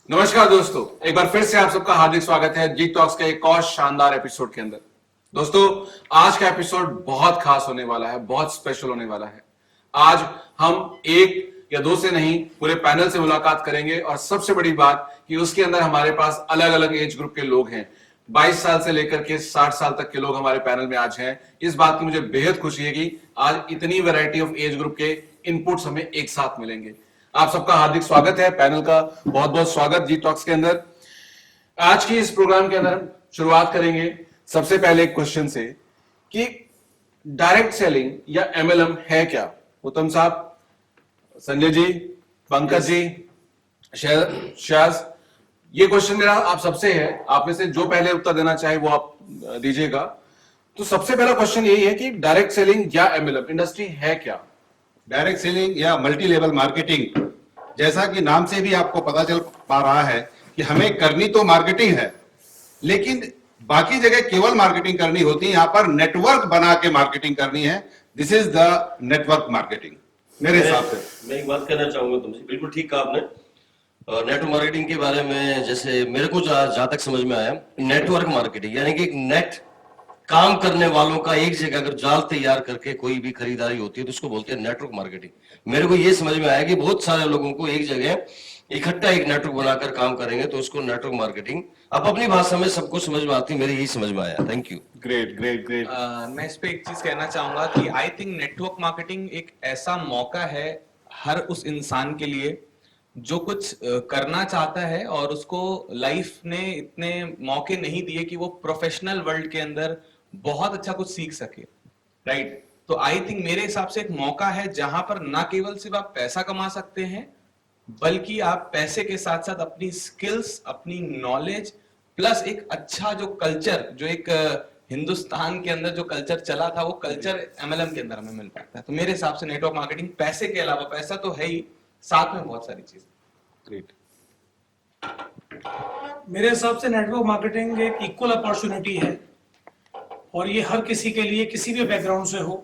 नमस्कार दोस्तों, एक बार फिर से आप सबका हार्दिक स्वागत है जी टॉक्स के एक और शानदार एपिसोड के अंदर। दोस्तों, आज का एपिसोड बहुत खास होने वाला है, बहुत स्पेशल होने वाला है। आज हम एक या दो से नहीं, पूरे पैनल से मुलाकात करेंगे और सबसे बड़ी बात कि उसके अंदर हमारे पास अलग अलग एज ग्रुप के लोग हैं। 22 साल से लेकर के 60 साल तक के लोग हमारे पैनल में आज हैं। इस बात की मुझे बेहद खुशी है कि आज इतनी वैरायटी ऑफ एज ग्रुप के इनपुट्स हमें एक साथ मिलेंगे। आप सबका हार्दिक स्वागत है, पैनल का बहुत बहुत स्वागत जी टॉक्स के अंदर। आज की इस प्रोग्राम के अंदर हम शुरुआत करेंगे सबसे पहले एक क्वेश्चन से कि डायरेक्ट सेलिंग या एमएलएम है क्या। उत्तम साहब, संजय जी, पंकज जी, शाज, ये क्वेश्चन मेरा आप सबसे है। आप में से जो पहले उत्तर देना चाहे वो आप दीजिएगा। तो सबसे पहला क्वेश्चन यही है कि डायरेक्ट सेलिंग या एमएलएम इंडस्ट्री है क्या। डायरेक्ट सेलिंग या मल्टी लेवल मार्केटिंग, जैसा कि नाम से भी आपको पता चल पा रहा है कि हमें करनी तो मार्केटिंग है, लेकिन बाकी जगह केवल मार्केटिंग करनी होती है, यहाँ पर नेटवर्क बना के मार्केटिंग करनी है। This is the network marketing मेरे हिसाब से। मैं एक बात कहना चाहूंगा तुमसे, बिल्कुल ठीक कहा आपने। नेटवर्क मार्केटिंग के बारे में जैसे मेरे को जहां तक समझ में आया, नेटवर्क मार्केटिंग यानी कि एक नेट काम करने वालों का एक जगह अगर जाल तैयार करके कोई भी खरीदारी होती है तो उसको बोलते हैं नेटवर्क मार्केटिंग। मेरे को ये समझ में आया कि बहुत सारे लोगों को एक जगह इकट्ठा एक नेटवर्क बनाकर काम करेंगे तो उसको नेटवर्क मार्केटिंग, अब अपनी भाषा में सबको समझ में आती है, मेरे यही समझ में आया। Thank you. Great great great. मैं इस पे एक चीज कहना चाहूंगा कि आई थिंक नेटवर्क मार्केटिंग एक ऐसा मौका है हर उस इंसान के लिए जो कुछ करना चाहता है और उसको लाइफ ने इतने मौके नहीं दिए कि वो प्रोफेशनल वर्ल्ड के अंदर बहुत अच्छा कुछ सीख सके, राइट। तो आई थिंक मेरे हिसाब से एक मौका है जहां पर ना केवल सिर्फ आप पैसा कमा सकते हैं, बल्कि आप पैसे के साथ साथ अपनी स्किल्स, अपनी नॉलेज प्लस एक अच्छा जो कल्चर, जो एक हिंदुस्तान के अंदर जो कल्चर चला था, वो कल्चर एमएलएम के अंदर हमें मिल पाता है। तो मेरे हिसाब से नेटवर्क मार्केटिंग पैसे के अलावा, पैसा तो है ही, साथ में बहुत सारी चीज। ग्रेट। मेरे हिसाब से नेटवर्क मार्केटिंग एक इक्वल अपॉर्चुनिटी है और ये हर किसी के लिए, किसी भी बैकग्राउंड से हो,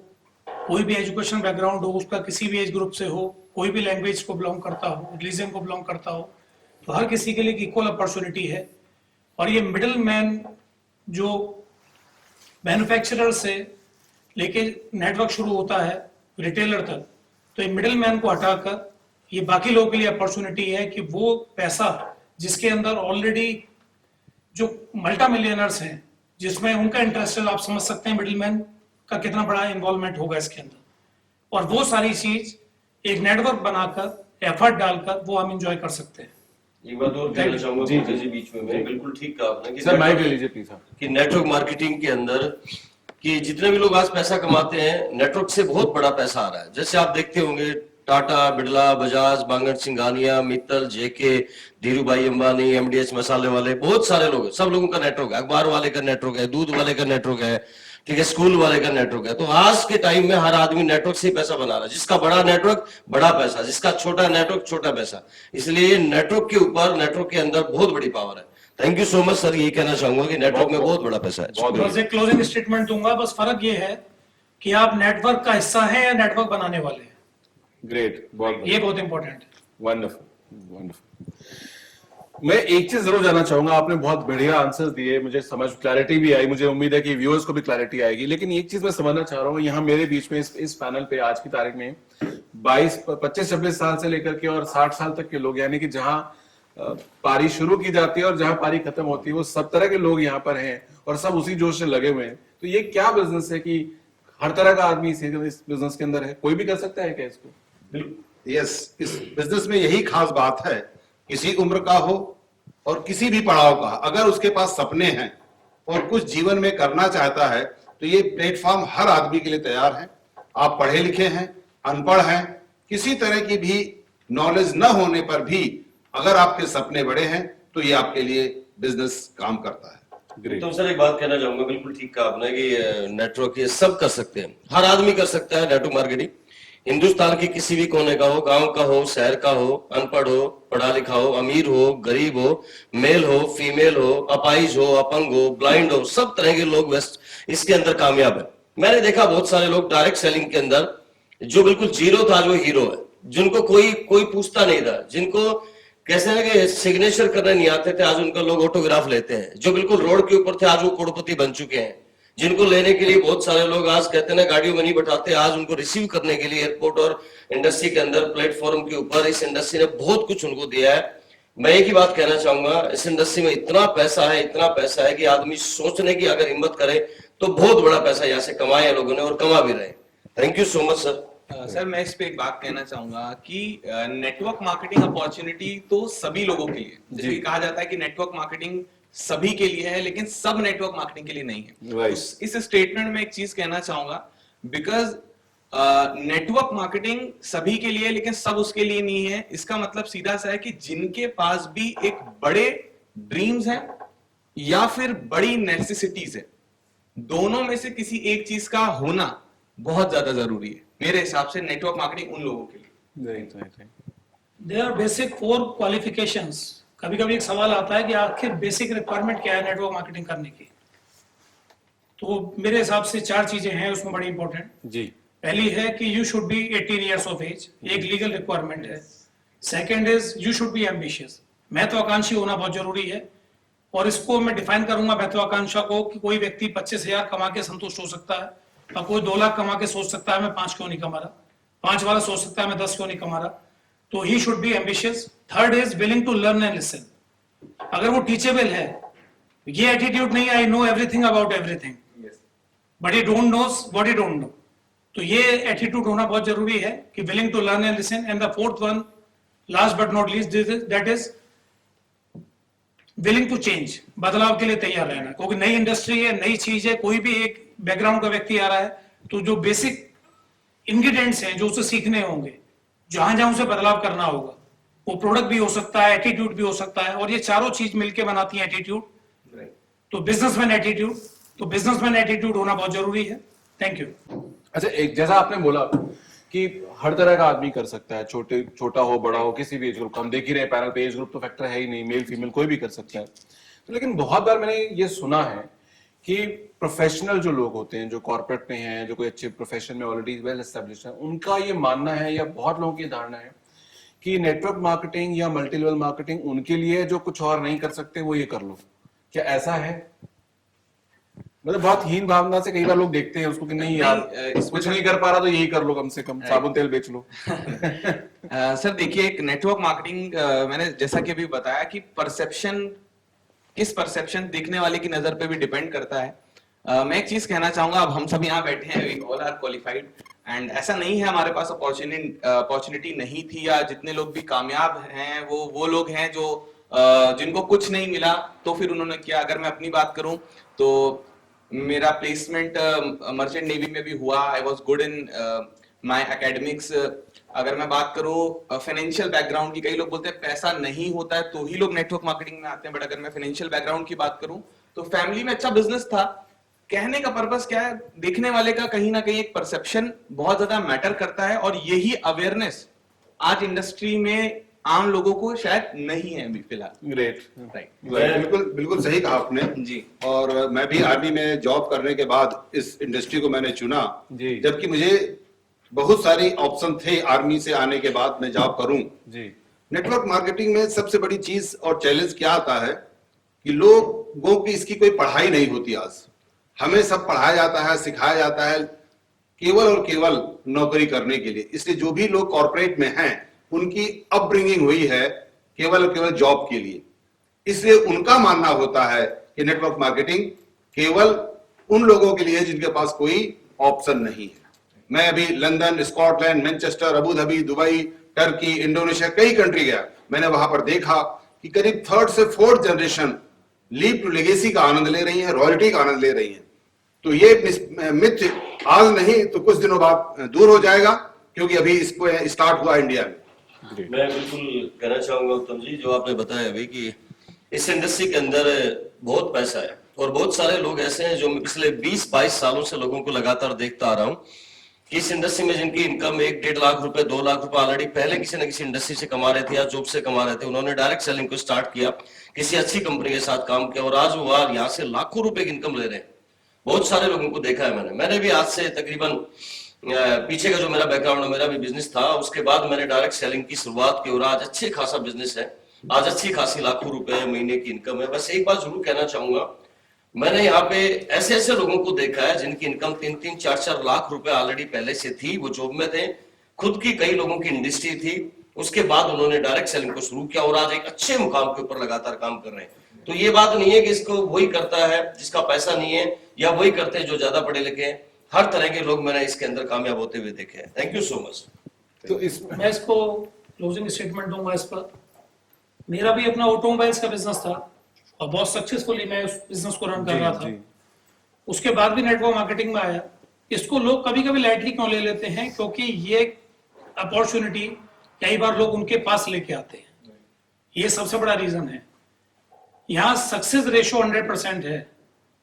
कोई भी एजुकेशन बैकग्राउंड हो उसका, किसी भी एज ग्रुप से हो, कोई भी लैंग्वेज को बिलोंग करता हो, रिलीजन को बिलोंग करता हो, तो हर किसी के लिए एक इक्वल अपॉर्चुनिटी है। और ये मिडिल मैन जो मैन्युफैक्चरर से लेके नेटवर्क शुरू होता है रिटेलर तक, तो ये मिडिल मैन को हटाकर ये बाकी लोगों के लिए अपॉर्चुनिटी है कि वो पैसा जिसके अंदर ऑलरेडी जो मल्टी मिलियनर्स हैं, जिसमें उनका इंटरेस्ट है, आप समझ सकते हैं मिडिल मैन का कितना बड़ा इन्वॉल्वमेंट होगा इसके अंदर, और वो सारी चीज एक नेटवर्क बनाकर, एफर्ट डालकर वो हम एंजॉय कर सकते हैं। एक बात और कहना चाहूंगा जी, जी बीच में, मैं बिल्कुल ठीक कहा आपने सर माइक ले लीजिए प्लीज। कि नेटवर्क मार्केटिंग के अंदर कि जितने भी लोग आज पैसा कमाते हैं, नेटवर्क से बहुत बड़ा पैसा आ रहा है। जैसे आप देखते होंगे टाटा, बिरला, बजाज, बांगड़ सिंघानिया, मित्तल, जेके, धीरूभाई अंबानी, एमडीएच मसाले वाले, बहुत सारे लोग हैं, सब लोगों का नेटवर्क है। अखबार वाले का नेटवर्क है, दूध वाले का नेटवर्क है, ठीक है, स्कूल वाले का नेटवर्क है। तो आज के टाइम में हर आदमी नेटवर्क से ही पैसा बना रहा है। जिसका बड़ा नेटवर्क बड़ा पैसा, जिसका छोटा नेटवर्क छोटा पैसा। इसलिए नेटवर्क के ऊपर, नेटवर्क के अंदर बहुत बड़ी पावर है। Thank you so much sir, ये कहना चाहूंगा कि नेटवर्क में बहुत बड़ा पैसा है। बस एक क्लोजिंग स्टेटमेंट दूंगा, बस फर्क ये है कि आप नेटवर्क का हिस्सा हैं या नेटवर्क बनाने वाले हैं। ग्रेट, ये बहुत इंपॉर्टेंट है। Wonderful wonderful. मैं एक चीज जरूर जानना चाहूंगा, आपने बहुत बढ़िया आंसर्स दिए, मुझे समझ क्लैरिटी भी आई, मुझे उम्मीद है कि व्यूअर्स को भी क्लैरिटी आएगी। लेकिन एक चीज मैं समझना चाह रहा हूँ, यहाँ मेरे बीच में इस पैनल पे आज की तारीख में 25-26 साल से लेकर के और 60 साल तक के लोग, यानी कि जहाँ पारी शुरू की जाती है और जहाँ पारी खत्म होती है, वो सब तरह के लोग यहाँ पर हैं और सब उसी जोश से लगे हुए हैं। तो ये क्या बिजनेस है कि हर तरह का आदमी इस बिजनेस के अंदर है, कोई भी कर सकता है क्या इसको? यस, इस बिजनेस में यही खास बात है, किसी उम्र का हो और किसी भी पड़ाव का, अगर उसके पास सपने हैं और कुछ जीवन में करना चाहता है तो ये प्लेटफॉर्म हर आदमी के लिए तैयार है। आप पढ़े लिखे हैं, अनपढ़ हैं, किसी तरह की भी नॉलेज न होने पर भी अगर आपके सपने बड़े हैं तो ये आपके लिए बिजनेस काम करता है। तो सर एक बात कहना चाहूंगा, बिल्कुल ठीक कहा आपने कि नेटवर्क ये सब कर सकते हैं, हर आदमी कर सकता है नेटवर्क मार्केटिंग। हिंदुस्तान के किसी भी कोने का हो, गांव का हो, शहर का हो, अनपढ़ हो, पढ़ा लिखा हो, अमीर हो, गरीब हो, मेल हो, फीमेल हो, अपाइज हो, अपंग हो, ब्लाइंड हो, सब तरह के लोग वेस्ट इसके अंदर कामयाब है। मैंने देखा बहुत सारे लोग डायरेक्ट सेलिंग के अंदर जो बिल्कुल जीरो था, जो हीरो है, जिनको कोई पूछता नहीं था, जिनको कैसे है कि सिग्नेचर करने नहीं आते थे, आज उनका लोग ऑटोग्राफ लेते हैं। जो बिल्कुल रोड के ऊपर थे आज वो करोड़पति बन चुके हैं। जिनको लेने के लिए बहुत सारे लोग आज कहते हैं ना गाड़ियों में नहीं बैठाते, आज उनको रिसीव करने के लिए एयरपोर्ट और इंडस्ट्री के अंदर प्लेटफॉर्म के ऊपर इस इंडस्ट्री ने बहुत कुछ उनको दिया है। मैं एक ही बात कहना चाहूंगा, इस इंडस्ट्री में इतना पैसा है कि आदमी सोचने की अगर हिम्मत करे तो बहुत बड़ा पैसा यहाँ से कमाया है लोगों ने और कमा भी रहे। Thank you so much sir. Sir मैं इस पे एक बात कहना चाहूंगा कि नेटवर्क मार्केटिंग अपॉर्चुनिटी तो सभी लोगों के लिए, जैसे कि कहा जाता है कि नेटवर्क मार्केटिंग सभी के लिए है लेकिन सब नेटवर्क मार्केटिंग के लिए नहीं है। Right. इस स्टेटमेंट में एक चीज कहना चाहूंगा, बिकॉज नेटवर्क मार्केटिंग सभी के लिए लेकिन सब उसके लिए नहीं है। इसका मतलब सीधा सा है कि जिनके पास भी एक बड़े ड्रीम्स हैं या फिर बड़ी नेसेसिटीज है, दोनों में से किसी एक चीज का होना बहुत ज्यादा जरूरी है मेरे हिसाब से नेटवर्क मार्केटिंग उन लोगों के लिए। There are basic 4 qualifications. कभी कभी एक सवाल आता है कि आखिर बेसिक रिक्वायरमेंट क्या है नेटवर्क मार्केटिंग करने की। तो मेरे हिसाब से 4 चीजें हैं उसमें बड़ी इंपॉर्टेंट जी। पहली है कि you should be 18 years of age, एक लीगल रिक्वायरमेंट है। Second is you should be ambitious, महत्वाकांक्षी होना बहुत जरूरी है। और इसको मैं डिफाइन करूंगा महत्वाकांक्षा को कि कोई व्यक्ति 25,000 कमा के संतुष्ट हो सकता है और कोई 2 लाख कमा के सोच सकता है मैं 5 क्यों नहीं कमा रहा, 5 वाला सोच सकता है मैं 10 क्यों नहीं कमा रहा। तो he should be ambitious. Third is willing to learn and listen, अगर वो टीचेबल है, ये एटीट्यूड नहीं I know everything about everything but he don't knows what he don't know, तो ये एटीट्यूड होना बहुत जरूरी है कि willing to learn and listen. And the fourth one last but not least that is willing to change, बदलाव के लिए तैयार रहना, क्योंकि नई इंडस्ट्री है, नई चीज है, कोई भी एक बैकग्राउंड का व्यक्ति आ रहा है तो जो बेसिक इंग्रेडिएंट्स हैं जो उसे सीखने होंगे, जहां जहां उसे बदलाव करना होगा, वो प्रोडक्ट भी हो सकता है, एटीट्यूड भी हो सकता है, और ये चारों चीज मिलकर बनाती है एटीट्यूड। तो बिजनेसमैन एटीट्यूड होना बहुत जरूरी है। Thank you. अच्छा, एक जैसा आपने बोला कि हर तरह का आदमी कर सकता है, छोटा हो बड़ा हो, किसी भी एज ग्रुप का। हम देख ही रहे पैनल पे एज ग्रुप तो फैक्टर है ही नहीं, मेल फीमेल कोई भी कर सकता है। तो लेकिन बहुत बार मैंने ये सुना है कि प्रोफेशनल जो लोग होते हैं, जो कॉर्पोरेट में हैं, जो कोई अच्छे प्रोफेशन में ऑलरेडी वेल एस्टेब्लिश्ड है, उनका ये मानना है या बहुत लोगों की धारणा है कि नेटवर्क मार्केटिंग या मल्टी लेवल मार्केटिंग उनके लिए, जो कुछ और नहीं कर सकते वो ये कर लो। क्या ऐसा है? मतलब बहुत हीन भावना से कई बार लोग देखते हैं उसको कि नहीं यार कुछ नहीं कर पा रहा तो यही कर लो, कम से कम साबुन तेल बेच लो। सर देखिए, एक नेटवर्क मार्केटिंग मैंने जैसा कि अभी बताया कि परसेप्शन, किस परसेप्शन देखने वाले की नजर पे भी डिपेंड करता है। मैं एक चीज कहना चाहूंगा, अब हम सब यहाँ बैठे हैं, we all are qualified, and ऐसा नहीं है हमारे पास अपॉर्चुनिटी नहीं थी, या जितने लोग भी कामयाब हैं वो लोग हैं जो जिनको कुछ नहीं मिला तो फिर उन्होंने किया। अगर मैं अपनी बात करूं तो मेरा प्लेसमेंट मर्चेंट नेवी में भी हुआ। I was good in my academics. अगर मैं बात करूं फाइनेंशियल बैकग्राउंड की, कई लोग बोलते हैं पैसा नहीं होता है तो ही लोग नेटवर्क मार्केटिंग में आते हैं, बट अगर मैं फाइनेंशियल बैकग्राउंड की बात करूं तो फैमिली में अच्छा बिजनेस था। कहने का पर्पस क्या है, देखने वाले का कहीं ना कहीं एक परसेप्शन बहुत ज्यादा मैटर करता है, और यही अवेयरनेस आज इंडस्ट्री में आम लोगों को शायद नहीं है अभी फिलहाल। Great, right. बिल्कुल सही कहा आपने जी। और मैं भी आर्मी में जॉब करने के बाद इस इंडस्ट्री को मैंने चुना, जी। जबकि मुझे बहुत सारी ऑप्शन थे आर्मी से आने के बाद मैं जॉब करूं। जी। नेटवर्क मार्केटिंग में सबसे बड़ी चीज और चैलेंज क्या आता है कि लोगों की इसकी कोई पढ़ाई नहीं होती। आज हमें सब पढ़ाया जाता है, सिखाया जाता है केवल और केवल नौकरी करने के लिए। इसलिए जो भी लोग कॉर्पोरेट में हैं उनकी अपब्रिंगिंग हुई है केवल और केवल जॉब के लिए। इसलिए उनका मानना होता है कि नेटवर्क मार्केटिंग केवल उन लोगों के लिए है जिनके पास कोई ऑप्शन नहीं है। मैं अभी London, Scotland, Manchester, Abu Dhabi, Dubai, Turkey, Indonesia, कई कंट्री गया। मैंने वहां पर देखा कि करीब 3rd से 4th generation leave to legacy का आनंद ले रही है, रॉयल्टी का आनंद ले रही है। तो ये मिथ आज नहीं तो कुछ दिनों बाद दूर हो जाएगा, क्योंकि अभी इसको स्टार्ट हुआ इंडिया में। मैं बिल्कुल कहना चाहूंगा उत्तम जी, जो आपने बताया अभी कि इस इंडस्ट्री के अंदर बहुत पैसा है, और बहुत सारे लोग ऐसे हैं जो मैं पिछले 20-22 सालों से लोगों को लगातार देखता आ रहा हूं कि इस इंडस्ट्री में जिनकी इनकम 1-1.5 लाख रुपए, 2 लाख रुपए ऑलरेडी पहले किसी न किसी इंडस्ट्री से कमा रहे थे या जॉब से कमा रहे थे, उन्होंने डायरेक्ट सेलिंग को स्टार्ट किया, किसी अच्छी कंपनी के साथ काम किया, और आज वो यहाँ से लाखों रुपए की इनकम ले रहे हैं। बहुत सारे लोगों को देखा है मैंने भी आज से तकरीबन पीछे का जो मेरा बैकग्राउंड है, मेरा भी बिजनेस था, उसके बाद मैंने डायरेक्ट सेलिंग की शुरुआत की और आज अच्छे खासा बिजनेस है। आज अच्छी खासी लाखों रुपए महीने की इनकम है। बस एक बात जरूर कहना चाहूंगा, मैंने यहाँ पे ऐसे ऐसे लोगों को देखा है जिनकी इनकम 3-3, 4-4 लाख रुपए ऑलरेडी पहले से थी, वो जॉब में थे, खुद की कई लोगों की इंडस्ट्री थी, उसके बाद उन्होंने डायरेक्ट सेलिंग को शुरू किया और आज एक अच्छे मुकाम के ऊपर लगातार काम कर रहे हैं। तो ये बात नहीं है कि इसको वही करता है जिसका पैसा नहीं है, या वही करते हैं जो ज्यादा पढ़े लिखे हैं। हर तरह के लोग मैंने इसके अंदर कामयाब होते हुए देखे हैं। Thank you so much. तो इस मैं इसको क्लोजिंग स्टेटमेंट दूंगा इस पर। मेरा भी अपना ऑटोमोबाइल्स का बिजनेस था और बहुत सक्सेसफुली मैं उस बिजनेस को रन कर रहा था। उसके बाद भी नेटवर्क मार्केटिंग में आया। इसको लोग कभी कभी लाइटली क्यों ले लेते हैं, क्योंकि ये अपॉर्चुनिटी कई बार लोग उनके पास लेके आते हैं, ये सबसे बड़ा रीजन है। यहाँ सक्सेस रेशियो 100% है।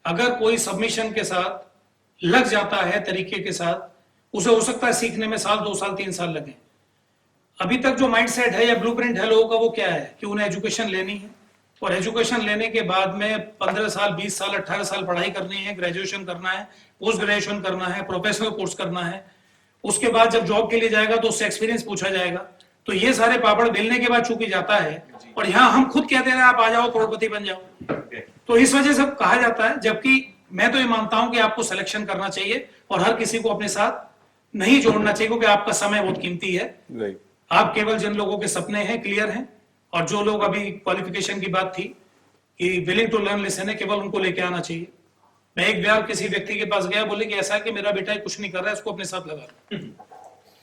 अगर कोई सबमिशन के साथ लग जाता है तरीके के साथ, उसे हो सकता है सीखने में साल, 2 साल, 3 साल लगे। अभी तक जो माइंडसेट है या ब्लूप्रिंट है लोगों का, वो क्या है कि उन्हें एजुकेशन लेनी है और एजुकेशन लेने के बाद में 15 साल, 20 साल, 18 साल पढ़ाई करनी है, ग्रेजुएशन करना है, पोस्ट ग्रेजुएशन करना है, प्रोफेशनल कोर्स करना है। उसके बाद जब जॉब के लिए जाएगा तो उससे एक्सपीरियंस पूछा जाएगा। तो ये सारे पापड़ बेलने के बाद चूकी जाता है और यहाँ हम खुद कहते हैं आप आ जाओ करोड़पति बन जाओ। तो इस वजह से कहा जाता है, जबकि मैं तो ये मानता हूं कि आपको सिलेक्शन करना चाहिए और हर किसी को अपने साथ नहीं जोड़ना चाहिए, क्योंकि आपका समय बहुत कीमती है। आप केवल जिन लोगों के सपने हैं क्लियर हैं, और जो लोग अभी क्वालिफिकेशन की बात थी कि विलिंग टू लर्न लिसन है, केवल उनको लेके आना चाहिए। मैं एक बार किसी व्यक्ति के पास गया, बोले कि ऐसा है कि मेरा बेटा कुछ नहीं कर रहा है, इसको अपने साथ लगा लो।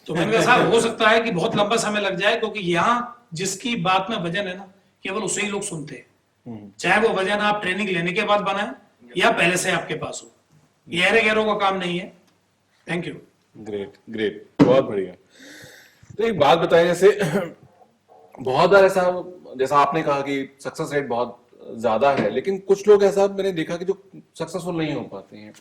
तो मैंने कहा साहब हो सकता है कि बहुत लंबा समय लग जाए, क्योंकि यहाँ जिसकी बात में वजन है ना, केवल उसे ही लोग सुनते हैं, चाहे वो वजन आप ट्रेनिंग लेने के बाद बनाए या पहले से आपके पास हो। ये अरे गैरों का काम नहीं है। Thank you. ग्रेट ग्रेट, बहुत बढ़िया। तो एक बात बताएं, जैसे बहुत बार ऐसा, जैसा आपने कहा कि सक्सेस रेट बहुत ज्यादा है, लेकिन कुछ लोग ऐसा मैंने देखा कि जो सक्सेसफुल नहीं हो पाते हैं,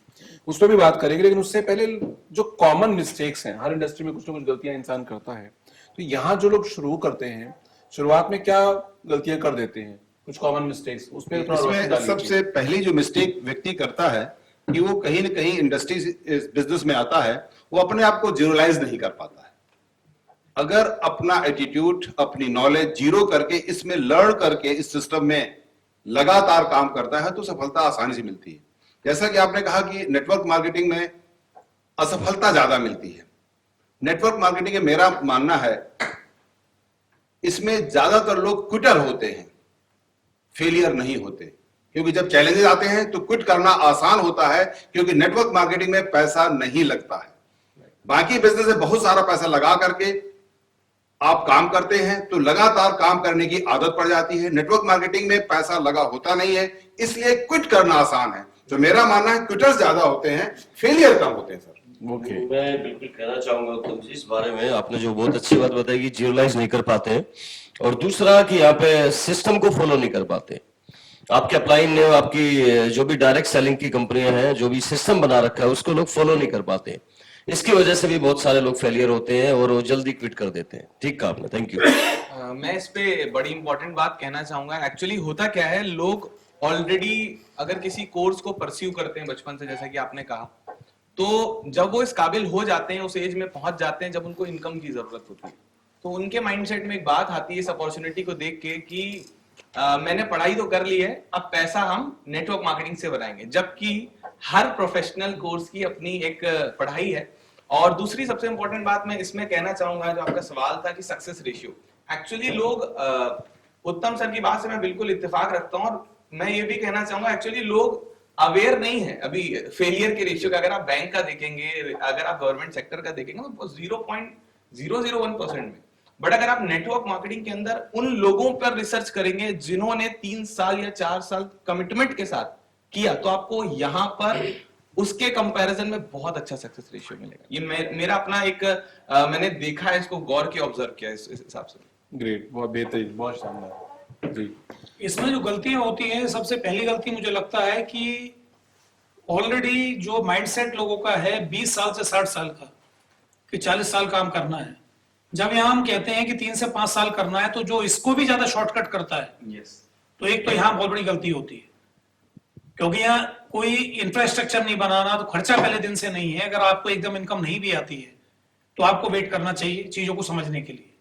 उस पर भी बात करेंगे। लेकिन उससे पहले जो कॉमन मिस्टेक्स हैं, हर इंडस्ट्री में कुछ ना कुछ गलतियां इंसान करता है, तो यहाँ जो लोग शुरू करते हैं, शुरुआत में क्या गलतियां कर देते हैं, कुछ कॉमन मिस्टेक्स, उस पर थोड़ा रोशनी इसमें डालिए। सबसे पहली जो मिस्टेक व्यक्ति करता है कि वो कहीं ना कहीं इंडस्ट्री बिजनेस में आता है, वो अपने आप को जीरोलाइज नहीं कर पाता है। अगर अपना एटीट्यूड, अपनी नॉलेज जीरो करके इसमें लर्न करके इस सिस्टम में लगातार काम करता है तो सफलता आसानी से मिलती है। जैसा कि आपने कहा कि नेटवर्क मार्केटिंग में असफलता ज्यादा मिलती है। नेटवर्क मार्केटिंग में मेरा मानना है इसमें ज्यादातर लोग क्विटर होते हैं, फेलियर नहीं होते, क्योंकि जब चैलेंजेस आते हैं तो क्विट करना आसान होता है, क्योंकि नेटवर्क मार्केटिंग में पैसा नहीं लगता है। बाकी बिजनेस में बहुत सारा पैसा लगा करके आप काम करते हैं तो लगातार काम करने की आदत पड़ जाती है। नेटवर्क मार्केटिंग में पैसा लगा होता नहीं है, इसलिए क्विट करना आसान है। तो मेरा मानना है क्विटर्स ज्यादा होते हैं, फेलियर कम होते हैं सर। ओके, मैं बिल्कुल कहना चाहूंगा उत्तम जी इस बारे में, आपने जो बहुत अच्छी बात बताई कि जीरोलाइज नहीं कर पाते हैं, और दूसरा कि यहाँ पे सिस्टम को फॉलो नहीं कर पाते। आपके अपलाइन ने, आपकी जो भी डायरेक्ट सेलिंग की कंपनियां हैं, जो भी सिस्टम बना रखा है उसको लोग फॉलो नहीं कर पाते। इसकी वजह से भी बहुत सारे लोग फेलियर होते हैं और वो जल्दी क्विट कर देते हैं। ठीक कहा आपने, थैंक यू। मैं इस पे बड़ी इंपॉर्टेंट बात कहना चाहूंगा। एक्चुअली होता क्या है, लोग ऑलरेडी अगर किसी कोर्स को परस्यू करते हैं बचपन से, जैसा कि आपने कहा, तो जब वो इस काबिल हो जाते हैं, उस एज में पहुंच जाते हैं जब उनको इनकम की जरूरत होती है, तो उनके माइंडसेट में एक बात आती है इस अपॉर्चुनिटी को देख के कि मैंने पढ़ाई तो कर ली है, अब पैसा हम नेटवर्क मार्केटिंग से बनाएंगे। जबकि हर प्रोफेशनल कोर्स की अपनी एक पढ़ाई है। और दूसरी सबसे इंपॉर्टेंट बात मैं इसमें कहना चाहूंगा, जो आपका सवाल था कि सक्सेस रेशियो, एक्चुअली लोग उत्तम सर की बात से मैं बिल्कुल इत्तेफाक रखता हूं, और मैं ये भी कहना चाहूंगा एक्चुअली लोग अवेयर नहीं है अभी फेलियर के रेशियो का। अगर आप बैंक का देखेंगे, अगर आप गवर्नमेंट सेक्टर का देखेंगे तो 0.001% में। बट अगर आप नेटवर्क मार्केटिंग के अंदर उन लोगों पर रिसर्च करेंगे जिन्होंने 3 साल या 4 साल कमिटमेंट के साथ किया, तो आपको यहां पर उसके कंपैरिजन में बहुत अच्छा सक्सेस रेशियो मिलेगा। ये मेरा अपना एक मैंने देखा है, इसको गौर के ऑब्जर्व किया इस हिसाब से। ग्रेट, बहुत बेहतरीन, बहुत शानदार जी। इसमें जो गलतियां होती हैं, सबसे पहली गलती मुझे लगता है कि ऑलरेडी जो माइंडसेट लोगों का है 20 साल से 60 साल का, कि 40 साल काम करना है। जब यहाँ हम कहते हैं कि 3 से 5 साल करना है, तो जो इसको भी ज्यादा शॉर्टकट करता है, तो एक तो यहाँ बहुत बड़ी गलती होती है, क्योंकि यहाँ कोई इंफ्रास्ट्रक्चर नहीं बनाना, तो खर्चा पहले दिन से नहीं है। अगर आपको एकदम इनकम नहीं भी आती है तो आपको वेट करना चाहिए चीजों को समझने के लिए।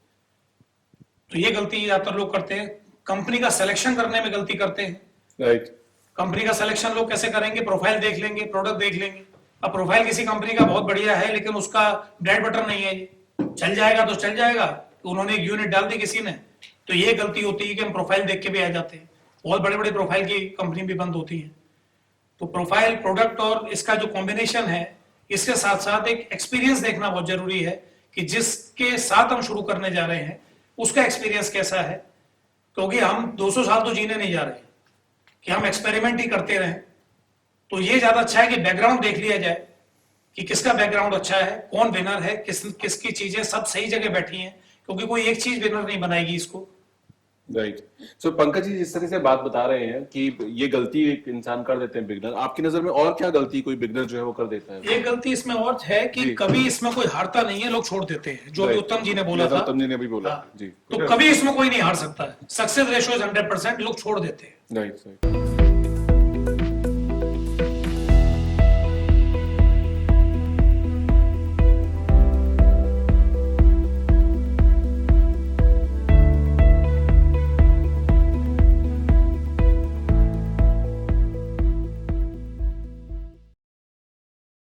तो ये गलती ज्यादातर लोग करते हैं। कंपनी का सिलेक्शन करने में गलती करते हैं। राइट। कंपनी का सिलेक्शन लोग कैसे करेंगे? प्रोफाइल देख लेंगे, प्रोडक्ट देख लेंगे। अब प्रोफाइल किसी कंपनी का बहुत बढ़िया है लेकिन उसका ब्रेड बटर नहीं है, ये चल जाएगा तो चल जाएगा, तो उन्होंने एक यूनिट डाल दी किसी ने, तो ये गलती होती है कि हम प्रोफाइल देख के भी आ जाते हैं। बहुत बड़े बड़े प्रोफाइल की कंपनी भी बंद होती है। तो प्रोफाइल, प्रोडक्ट और इसका जो कॉम्बिनेशन है, इसके साथ साथ एक एक्सपीरियंस देखना बहुत जरूरी है कि जिसके साथ हम शुरू करने जा रहे हैं उसका एक्सपीरियंस कैसा है, क्योंकि हम 200 साल तो जीने नहीं जा रहे कि हम एक्सपेरिमेंट ही करते रहें। तो ये ज्यादा अच्छा है कि बैकग्राउंड देख लिया जाए कि किसका बैकग्राउंड अच्छा है, कौन विनर है, किसकी चीजें सब सही जगह बैठी हैं, क्योंकि कोई एक चीज विनर नहीं बनाएगी इसको। राइट। सो पंकज जी जिस तरह से बात बता रहे हैं कि ये गलती एक इंसान कर देते हैं बिगनर, आपकी नजर में और क्या गलती कोई बिगनर जो है वो कर देता है? एक गलती इसमें और है कि जी। कभी इसमें कोई हारता नहीं है, लोग छोड़ देते हैं, जो अभी उत्तम जी ने बोला था। उत्तम जी ने भी बोला। हाँ। जी। तो कभी इसमें कोई नहीं हार सकता है। सक्सेस रेशियो 100%, लोग छोड़ देते हैं। राइट।